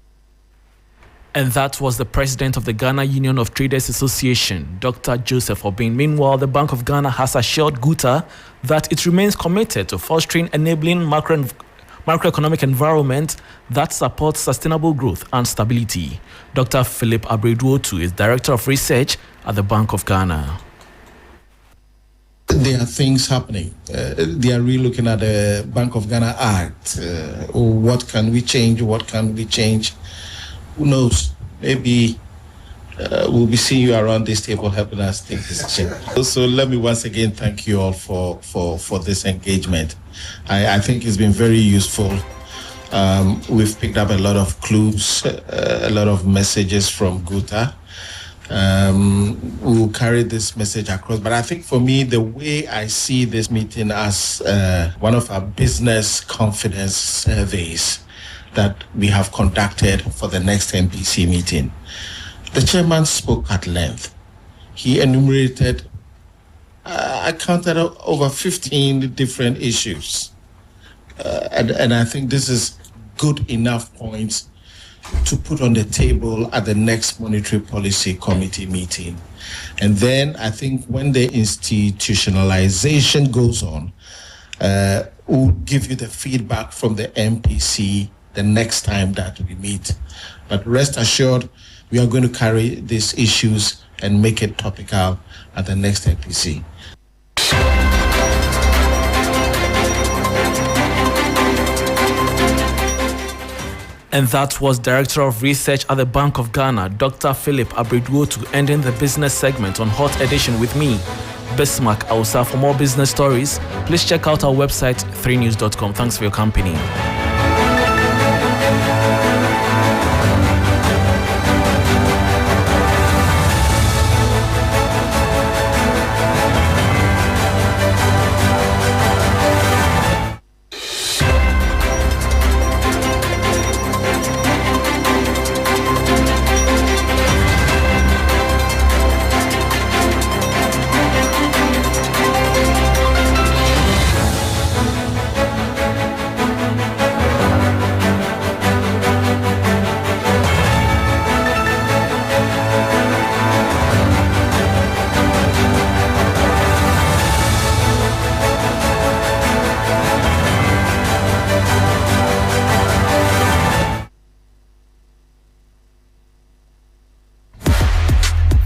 And that was the president of the Ghana Union of Traders Association, Dr. Joseph Obin. Meanwhile, the Bank of Ghana has assured GUTA that it remains committed to fostering enabling macroeconomic environment that supports sustainable growth and stability. Dr. Philip Abreduotu is Director of Research at the Bank of Ghana. There are things happening. They are really looking at the Bank of Ghana Act. What can we change? What can we change? Who knows? Maybe we'll be seeing you around this table helping us take this change. So let me once again thank you all for this engagement. I think it's been very useful. We've picked up a lot of clues, a lot of messages from GUTA. We'll carry this message across. But I think for me, the way I see this meeting as one of our business confidence surveys that we have conducted for the next MPC meeting. The chairman spoke at length. He enumerated, I counted over 15 different issues. And I think this is good enough points to put on the table at the next Monetary Policy Committee meeting. And then I think when the institutionalization goes on, we'll give you the feedback from the MPC the next time that we meet. But rest assured, we are going to carry these issues and make it topical at the next MPC. And that was Director of Research at the Bank of Ghana, Dr. Philip Abreduotu, ending the business segment on Hot Edition with me, Bismarck Ausa. For more business stories, please check out our website, 3news.com. Thanks for your company.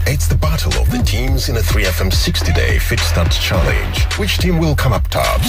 It's the battle of the teams in a 3FM 60-day Fit Start Challenge. Which team will come up tops?